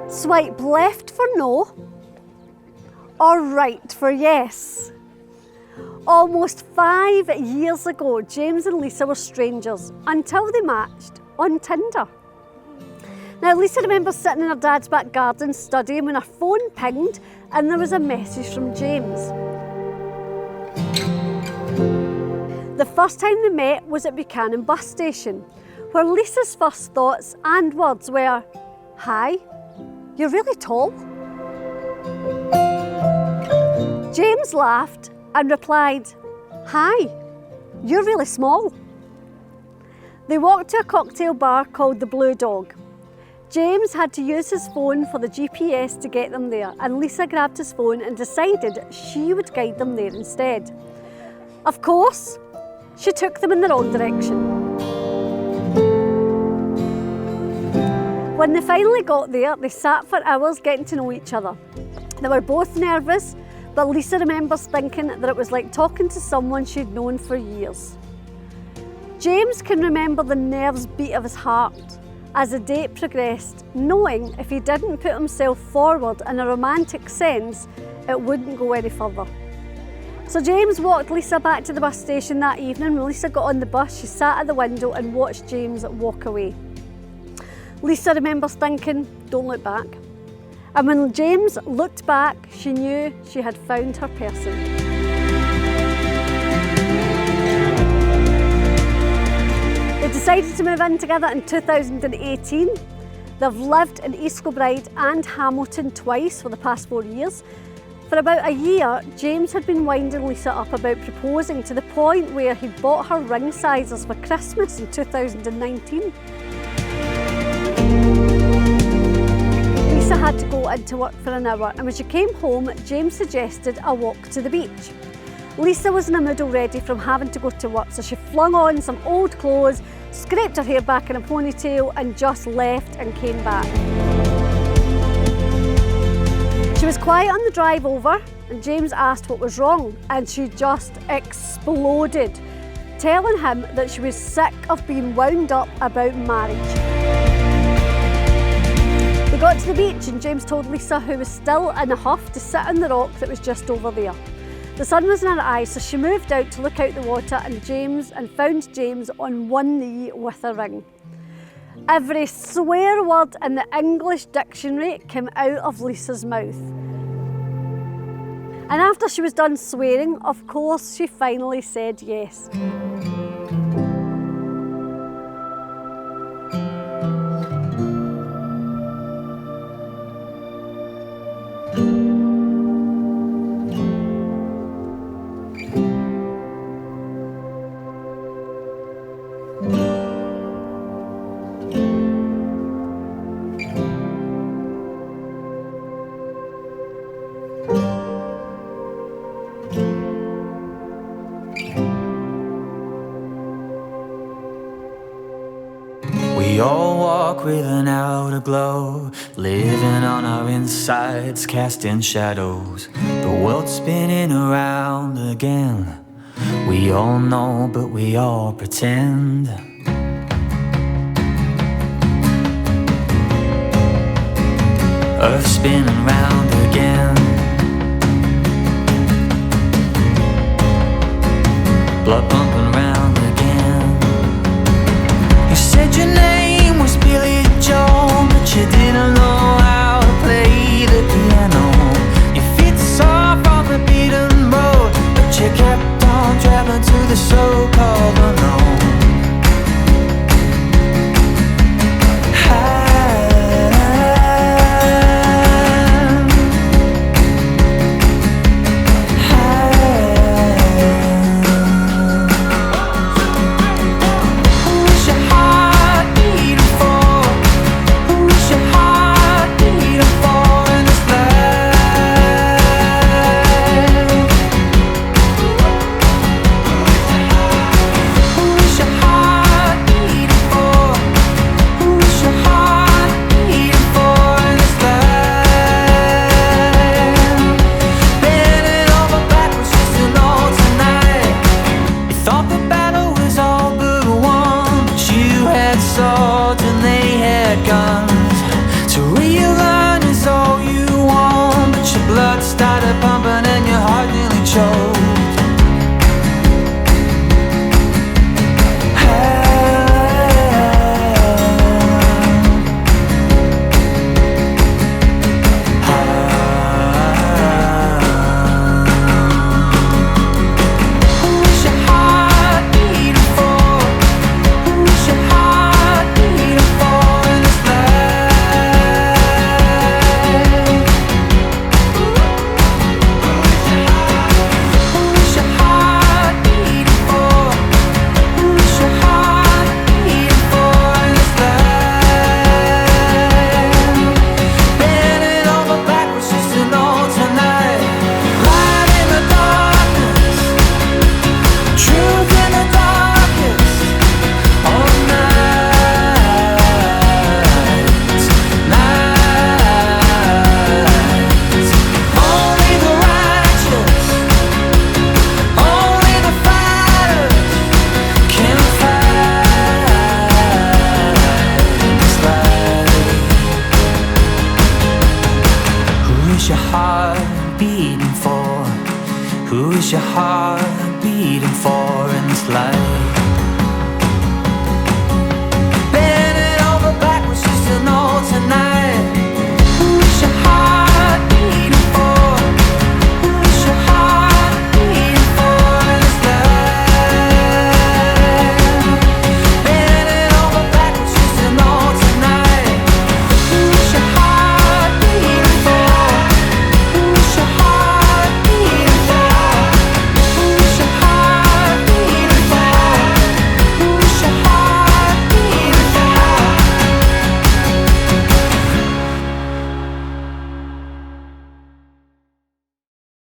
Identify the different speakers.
Speaker 1: Swipe left for no, or right for yes. Almost 5 years ago, James and Lisa were strangers until they matched on Tinder. Now, Lisa remembers sitting in her dad's back garden studying when her phone pinged and there was a message from James. The first time they met was at Buchanan bus station, where Lisa's first thoughts and words were, "Hi, you're really tall." James laughed and replied, "Hi, you're really small." They walked to a cocktail bar called the Blue Dog. James had to use his phone for the GPS to get them there, and Lisa grabbed his phone and decided she would guide them there instead. Of course, she took them in the wrong direction. When they finally got there, they sat for hours getting to know each other. They were both nervous, but Lisa remembers thinking that it was like talking to someone she'd known for years. James can remember the nerves beat of his heart as the date progressed, knowing if he didn't put himself forward in a romantic sense, it wouldn't go any further. So James walked Lisa back to the bus station that evening. When Lisa got on the bus, she sat at the window and watched James walk away. Lisa remembers thinking, "Don't look back." And when James looked back, she knew she had found her person. They decided to move in together in 2018. They've lived in East Kilbride and Hamilton twice for the past 4 years. For about a year, James had been winding Lisa up about proposing, to the point where he bought her ring sizes for Christmas in 2019. Lisa had to go into work for an hour, and when she came home, James suggested a walk to the beach. Lisa was in a mood already from having to go to work, so she flung on some old clothes, scraped her hair back in a ponytail and just left and came back. She was quiet on the drive over, and James asked what was wrong, and she just exploded, telling him that she was sick of being wound up about marriage. They got to the beach and James told Lisa, who was still in a huff, to sit on the rock that was just over there. The sun was in her eyes, so she moved out to look out the water and found James on one knee with a ring. Every swear word in the English dictionary came out of Lisa's mouth. And after she was done swearing, of course, she finally said yes.
Speaker 2: We all walk with an outer glow, living on our insides, casting shadows. The world's spinning around again. We all know, but we all pretend. Earth spinning round again. Blood pumping round again. You said your name was Billy Joel, but you didn't know how to play the piano. Your feet saw from the beaten road, but you kept on traveling to the so-called unknown. started pumping and your heart nearly choked. Who is your heart beating for in this life?